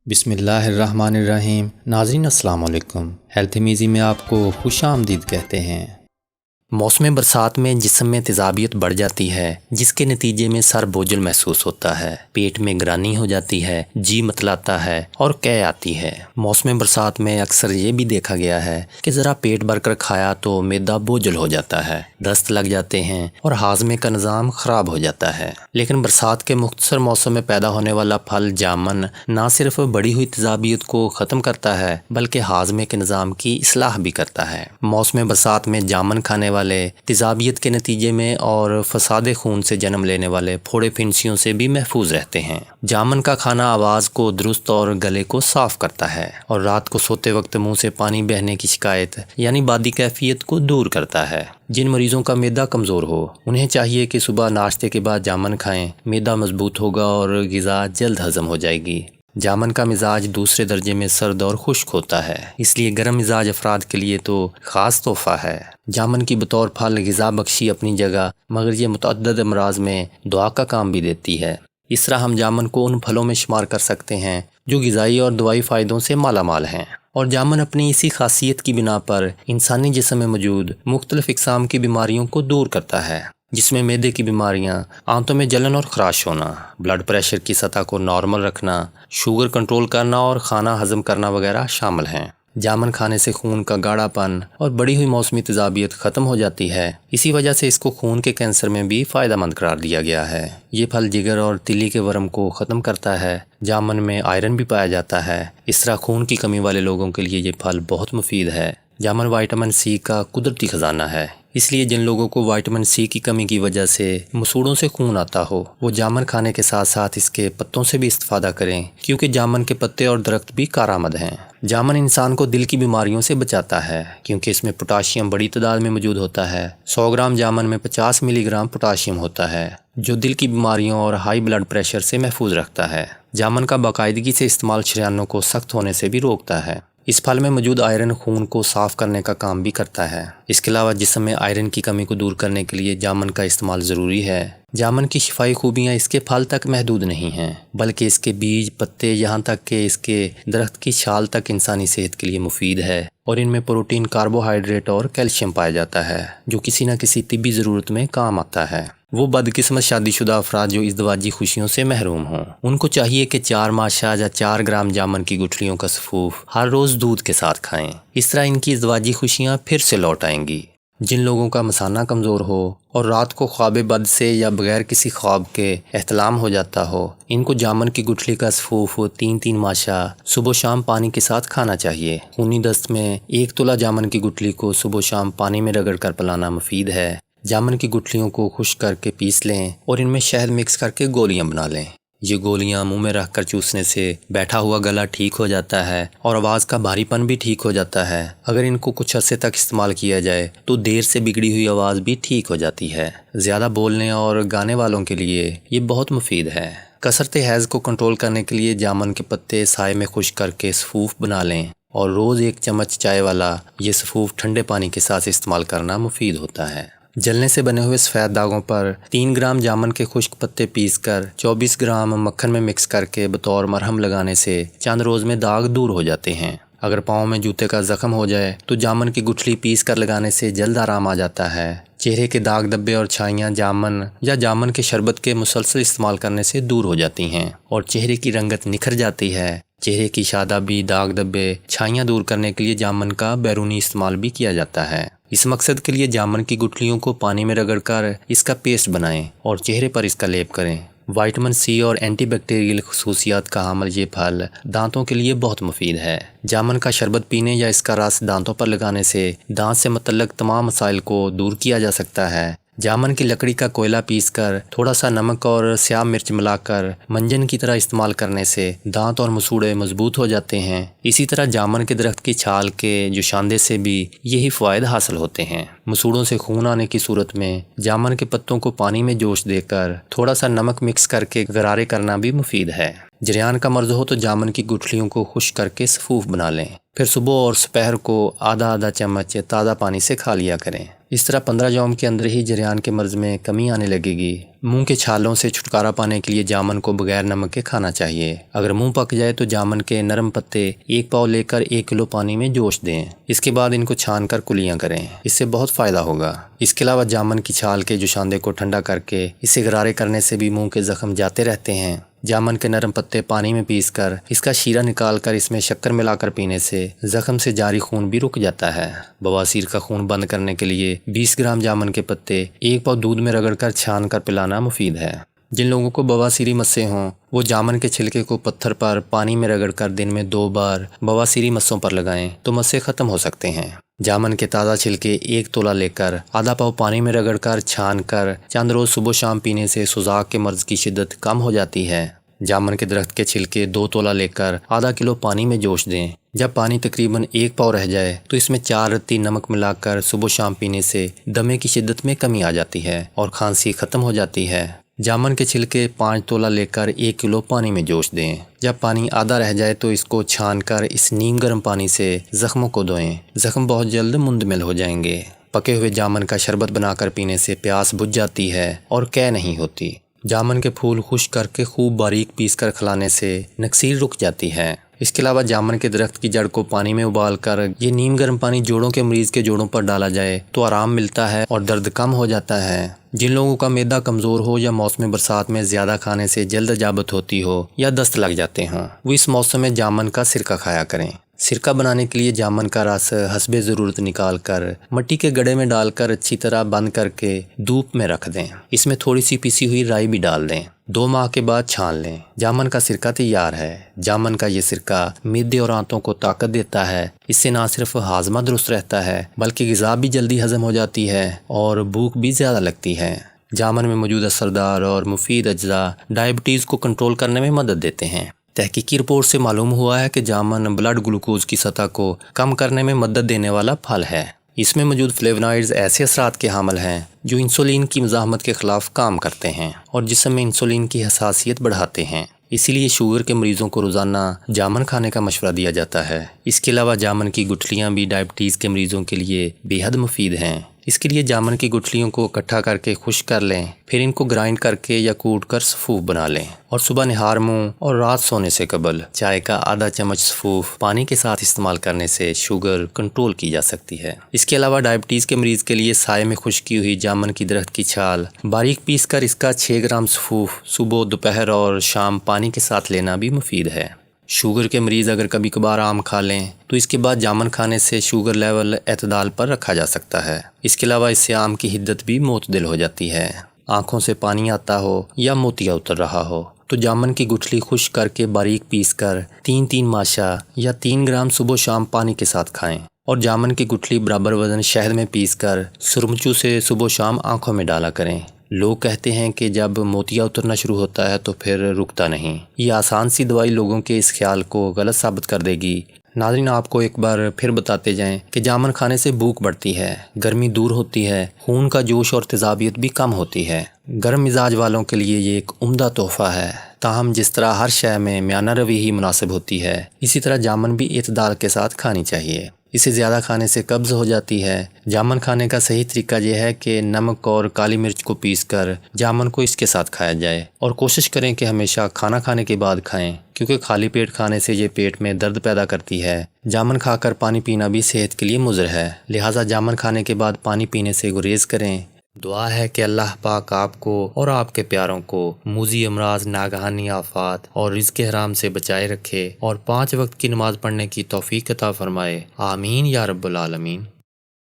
بسم اللہ الرحمن الرحیم۔ ناظرین السلام علیکم۔ ہیلتھ میزی میں آپ کو خوش آمدید کہتے ہیں۔ موسم برسات میں جسم میں تیزابیت بڑھ جاتی ہے، جس کے نتیجے میں سر بوجھل محسوس ہوتا ہے، پیٹ میں گرانی ہو جاتی ہے، جی متلاتا ہے اور قے آتی ہے۔ موسم برسات میں اکثر یہ بھی دیکھا گیا ہے کہ ذرا پیٹ بھر کر کھایا تو معدہ بوجھل ہو جاتا ہے، دست لگ جاتے ہیں اور ہاضمے کا نظام خراب ہو جاتا ہے۔ لیکن برسات کے مختصر موسم میں پیدا ہونے والا پھل جامن نہ صرف بڑھی ہوئی تیزابیت کو ختم کرتا ہے بلکہ ہاضمے کے نظام کی اصلاح بھی کرتا ہے۔ موسم برسات میں جامن کھانے والے تیزابیت کے نتیجے میں اور فساد خون سے جنم لینے والے پھوڑے پھنسیوں سے بھی محفوظ رہتے ہیں۔ جامن کا کھانا آواز کو درست اور گلے کو صاف کرتا ہے اور رات کو سوتے وقت منہ سے پانی بہنے کی شکایت یعنی بادی کیفیت کو دور کرتا ہے۔ جن مریضوں کا معدہ کمزور ہو انہیں چاہیے کہ صبح ناشتے کے بعد جامن کھائیں، معدہ مضبوط ہوگا اور غذا جلد ہضم ہو جائے گی۔ جامن کا مزاج دوسرے درجے میں سرد اور خشک ہوتا ہے، اس لیے گرم مزاج افراد کے لیے تو خاص تحفہ ہے۔ جامن کی بطور پھل غذا بخشی اپنی جگہ، مگر یہ متعدد امراض میں دعا کا کام بھی دیتی ہے۔ اس طرح ہم جامن کو ان پھلوں میں شمار کر سکتے ہیں جو غذائی اور دوائی فائدوں سے مالا مال ہیں، اور جامن اپنی اسی خاصیت کی بنا پر انسانی جسم میں موجود مختلف اقسام کی بیماریوں کو دور کرتا ہے، جس میں معدے کی بیماریاں، آنتوں میں جلن اور خراش ہونا، بلڈ پریشر کی سطح کو نارمل رکھنا، شوگر کنٹرول کرنا اور کھانا ہضم کرنا وغیرہ شامل ہیں۔ جامن کھانے سے خون کا گاڑھا پن اور بڑھی ہوئی موسمی تیزابیت ختم ہو جاتی ہے، اسی وجہ سے اس کو خون کے کینسر میں بھی فائدہ مند قرار دیا گیا ہے۔ یہ پھل جگر اور تلی کے ورم کو ختم کرتا ہے۔ جامن میں آئرن بھی پایا جاتا ہے، اس طرح خون کی کمی والے لوگوں کے لیے یہ پھل بہت مفید ہے۔ جامن وٹامن سی کا قدرتی خزانہ ہے، اس لیے جن لوگوں کو وٹامن سی کی کمی کی وجہ سے مسوڑوں سے خون آتا ہو وہ جامن کھانے کے ساتھ ساتھ اس کے پتوں سے بھی استفادہ کریں، کیونکہ جامن کے پتے اور درخت بھی کارآمد ہیں۔ جامن انسان کو دل کی بیماریوں سے بچاتا ہے، کیونکہ اس میں پوٹاشیم بڑی تعداد میں موجود ہوتا ہے۔ 100 گرام جامن میں 50 ملی گرام پوٹاشیم ہوتا ہے، جو دل کی بیماریوں اور ہائی بلڈ پریشر سے محفوظ رکھتا ہے۔ جامن کا باقاعدگی سے استعمال شریانوں کو سخت ہونے سے بھی روکتا ہے۔ اس پھل میں موجود آئرن خون کو صاف کرنے کا کام بھی کرتا ہے۔ اس کے علاوہ جسم میں آئرن کی کمی کو دور کرنے کے لیے جامن کا استعمال ضروری ہے۔ جامن کی شفائی خوبیاں اس کے پھل تک محدود نہیں ہیں، بلکہ اس کے بیج، پتے، یہاں تک کہ اس کے درخت کی چھال تک انسانی صحت کے لیے مفید ہے، اور ان میں پروٹین، کاربوہائیڈریٹ اور کیلشیم پایا جاتا ہے جو کسی نہ کسی طبی ضرورت میں کام آتا ہے۔ وہ بدقسمت شادی شدہ افراد جو ازدواجی خوشیوں سے محروم ہوں، ان کو چاہیے کہ 4 ماشا یا 4 گرام جامن کی گٹھلیوں کا سفوف ہر روز دودھ کے ساتھ کھائیں۔ اس طرح ان کی ازدواجی خوشیاں پھر سے لوٹ آئیں گی۔ جن لوگوں کا مثانہ کمزور ہو اور رات کو خواب بد سے یا بغیر کسی خواب کے احتلام ہو جاتا ہو، ان کو جامن کی گٹھلی کا سفوف 3 ماشا صبح و شام پانی کے ساتھ کھانا چاہیے۔ خونی دست میں 1 تلہ جامن کی گٹھلی کو صبح و شام پانی میں رگڑ کر پلانا مفید ہے۔ جامن کی گٹھلیوں کو خشک کر کے پیس لیں اور ان میں شہد مکس کر کے گولیاں بنا لیں۔ یہ گولیاں منہ میں رکھ کر چوسنے سے بیٹھا ہوا گلا ٹھیک ہو جاتا ہے اور آواز کا بھاری پن بھی ٹھیک ہو جاتا ہے۔ اگر ان کو کچھ عرصے تک استعمال کیا جائے تو دیر سے بگڑی ہوئی آواز بھی ٹھیک ہو جاتی ہے۔ زیادہ بولنے اور گانے والوں کے لیے یہ بہت مفید ہے۔ کثرت حیض کو کنٹرول کرنے کے لیے جامن کے پتے سائے میں خشک کر کے سفوف بنا لیں اور روز 1 چمچ چائے والا یہ سفوف ٹھنڈے پانی کے ساتھ استعمال کرنا مفید ہوتا ہے۔ جلنے سے بنے ہوئے سفید داغوں پر 3 گرام جامن کے خشک پتے پیس کر 24 گرام مکھن میں مکس کر کے بطور مرہم لگانے سے چند روز میں داغ دور ہو جاتے ہیں۔ اگر پاؤں میں جوتے کا زخم ہو جائے تو جامن کی گٹھلی پیس کر لگانے سے جلد آرام آ جاتا ہے۔ چہرے کے داغ دھبے اور چھائیاں جامن یا جامن کے شربت کے مسلسل استعمال کرنے سے دور ہو جاتی ہیں اور چہرے کی رنگت نکھر جاتی ہے۔ چہرے کی شادابی، داغ دھبے، چھائیاں دور کرنے کے لیے جامن کا بیرونی استعمال بھی کیا جاتا ہے۔ اس مقصد کے لیے جامن کی گٹھلیوں کو پانی میں رگڑ کر اس کا پیسٹ بنائیں اور چہرے پر اس کا لیپ کریں۔ وٹامن سی اور اینٹی بیکٹیریل خصوصیات کا حامل یہ پھل دانتوں کے لیے بہت مفید ہے۔ جامن کا شربت پینے یا اس کا رس دانتوں پر لگانے سے دانت سے متعلق تمام مسائل کو دور کیا جا سکتا ہے۔ جامن کی لکڑی کا کوئلہ پیس کر تھوڑا سا نمک اور سیاہ مرچ ملا کر منجن کی طرح استعمال کرنے سے دانت اور مسوڑے مضبوط ہو جاتے ہیں۔ اسی طرح جامن کے درخت کی چھال کے جوشاندے سے بھی یہی فوائد حاصل ہوتے ہیں۔ مسوڑوں سے خون آنے کی صورت میں جامن کے پتوں کو پانی میں جوش دے کر تھوڑا سا نمک مکس کر کے غرارے کرنا بھی مفید ہے۔ جریان کا مرض ہو تو جامن کی گٹھلیوں کو خشک کر کے سفوف بنا لیں، پھر صبح اور دوپہر کو آدھا چمچ تازہ پانی سے کھا لیا کریں۔ اس طرح 15 یوم کے اندر ہی جریان کے مرض میں کمی آنے لگے گی منہ کے چھالوں سے چھٹکارا پانے کے لیے جامن کو بغیر نمک کے کھانا چاہیے۔ اگر منہ پک جائے تو جامن کے نرم پتے 1 پاؤ لے کر 1 کلو پانی میں جوش دیں۔ اس کے بعد ان کو چھان کر کلیاں کریں، اس سے بہت فائدہ ہوگا۔ اس کے علاوہ جامن کی چھال کے جوشاندے کو ٹھنڈا کر کے اسے غرارے کرنے سے بھی منہ کے زخم جاتے رہتے ہیں۔ جامن کے نرم پتے پانی میں پیس کر اس کا شیرہ نکال کر اس میں شکر ملا کر پینے سے زخم سے جاری خون بھی رک جاتا ہے۔ بواسیر کا خون بند کرنے کے لیے 20 گرام جامن کے پتے 1 پاؤ دودھ میں رگڑ کر چھان کر پلانا مفید ہے۔ جن لوگوں کو بواسیری مسیں ہوں وہ جامن کے چھلکے کو پتھر پر پانی میں رگڑ کر دن میں 2 بار بواسیری مسوں پر لگائیں تو مسیں ختم ہو سکتے ہیں۔ جامن کے تازہ چھلکے 1 تولہ لے کر آدھا پاؤ پانی میں رگڑ کر چھان کر چند روز صبح شام پینے سے سوزاک کے مرض کی شدت کم ہو جاتی ہے۔ جامن کے درخت کے چھلکے 2 تولہ لے کر آدھا کلو پانی میں جوش دیں۔ جب پانی تقریباً 1 پاؤ رہ جائے تو اس میں 4 رتی نمک ملا کر صبح شام پینے سے دمے کی شدت میں کمی آ جاتی ہے اور کھانسی ختم ہو جاتی ہے۔ جامن کے چھلکے 5 تولہ لے کر 1 کلو پانی میں جوش دیں۔ جب پانی آدھا رہ جائے تو اس کو چھان کر اس نیم گرم پانی سے زخموں کو دھوئیں، زخم بہت جلد مندمل ہو جائیں گے۔ پکے ہوئے جامن کا شربت بنا کر پینے سے پیاس بجھ جاتی ہے اور قے نہیں ہوتی۔ جامن کے پھول خشک کر کے خوب باریک پیس کر کھلانے سے نکسیر رک جاتی ہے۔ اس کے علاوہ جامن کے درخت کی جڑ کو پانی میں ابال کر یہ نیم گرم پانی جوڑوں کے مریض کے جوڑوں پر ڈالا جائے تو آرام ملتا ہے اور درد کم ہو جاتا ہے۔ جن لوگوں کا معدہ کمزور ہو یا موسم برسات میں زیادہ کھانے سے جلد اجابت ہوتی ہو یا دست لگ جاتے ہوں وہ اس موسم میں جامن کا سرکہ کھایا کریں۔ سرکہ بنانے کے لیے جامن کا رس حسب ضرورت نکال کر مٹی کے گڑھے میں ڈال کر اچھی طرح بند کر کے دھوپ میں رکھ دیں۔ اس میں تھوڑی سی پیسی ہوئی رائی بھی ڈال دیں۔ 2 ماہ کے بعد چھان لیں۔ جامن کا سرکہ تیار ہے۔ جامن کا یہ سرکہ معدے اور آنتوں کو طاقت دیتا ہے۔ اس سے نہ صرف ہاضمہ درست رہتا ہے بلکہ غذا بھی جلدی ہضم ہو جاتی ہے اور بھوک بھی زیادہ لگتی ہے۔ جامن میں موجود اثردار اور مفید اجزاء ڈائبٹیز کو کنٹرول کرنے میں مدد دیتے ہیں۔ تحقیقی رپورٹ سے معلوم ہوا ہے کہ جامن بلڈ گلوکوز کی سطح کو کم کرنے میں مدد دینے والا پھل ہے۔ اس میں موجود فلیونائڈز ایسے اثرات کے حامل ہیں جو انسولین کی مزاحمت کے خلاف کام کرتے ہیں اور جسم میں انسولین کی حساسیت بڑھاتے ہیں۔ اسی لیے شوگر کے مریضوں کو روزانہ جامن کھانے کا مشورہ دیا جاتا ہے۔ اس کے علاوہ جامن کی گٹھلیاں بھی ڈائبٹیز کے مریضوں کے لیے بے حد مفید ہیں۔ اس کے لیے جامن کی گٹھلیوں کو اکٹھا کر کے خشک کر لیں، پھر ان کو گرائنڈ کر کے یا کوٹ کر سفوف بنا لیں اور صبح نہار منہ اور رات سونے سے قبل چائے کا آدھا چمچ سفوف پانی کے ساتھ استعمال کرنے سے شوگر کنٹرول کی جا سکتی ہے۔ اس کے علاوہ ڈائبٹیز کے مریض کے لیے سائے میں خشک کی ہوئی جامن کی درخت کی چھال باریک پیس کر اس کا 6 گرام سفوف صبح، دوپہر اور شام پانی کے ساتھ لینا بھی مفید ہے۔ شوگر کے مریض اگر کبھی کبھار آم کھا لیں تو اس کے بعد جامن کھانے سے شوگر لیول اعتدال پر رکھا جا سکتا ہے۔ اس کے علاوہ اس سے آم کی حدت بھی معتدل ہو جاتی ہے۔ آنکھوں سے پانی آتا ہو یا موتیا اتر رہا ہو تو جامن کی گٹھلی خشک کر کے باریک پیس کر 3 ماشا یا 3 گرام صبح و شام پانی کے ساتھ کھائیں اور جامن کی گٹھلی برابر وزن شہد میں پیس کر سرمچو سے صبح و شام آنکھوں میں ڈالا کریں۔ لوگ کہتے ہیں کہ جب موتیا اترنا شروع ہوتا ہے تو پھر رکتا نہیں۔ یہ آسان سی دوائی لوگوں کے اس خیال کو غلط ثابت کر دے گی۔ ناظرین، آپ کو ایک بار پھر بتاتے جائیں کہ جامن کھانے سے بھوک بڑھتی ہے، گرمی دور ہوتی ہے، خون کا جوش اور تیزابیت بھی کم ہوتی ہے۔ گرم مزاج والوں کے لیے یہ ایک عمدہ تحفہ ہے۔ تاہم جس طرح ہر شے میں میانہ روی ہی مناسب ہوتی ہے، اسی طرح جامن بھی اعتدال کے ساتھ کھانی چاہیے۔ اسے زیادہ کھانے سے قبض ہو جاتی ہے۔ جامن کھانے کا صحیح طریقہ یہ ہے کہ نمک اور کالی مرچ کو پیس کر جامن کو اس کے ساتھ کھایا جائے اور کوشش کریں کہ ہمیشہ کھانا کھانے کے بعد کھائیں، کیونکہ خالی پیٹ کھانے سے یہ پیٹ میں درد پیدا کرتی ہے۔ جامن کھا کر پانی پینا بھی صحت کے لیے مضر ہے، لہٰذا جامن کھانے کے بعد پانی پینے سے گریز کریں۔ دعا ہے کہ اللہ پاک آپ کو اور آپ کے پیاروں کو موذی امراض، ناگہانی آفات اور رزق حرام سے بچائے رکھے اور 5 وقت کی نماز پڑھنے کی توفیق عطا فرمائے۔ آمین یا رب العالمین۔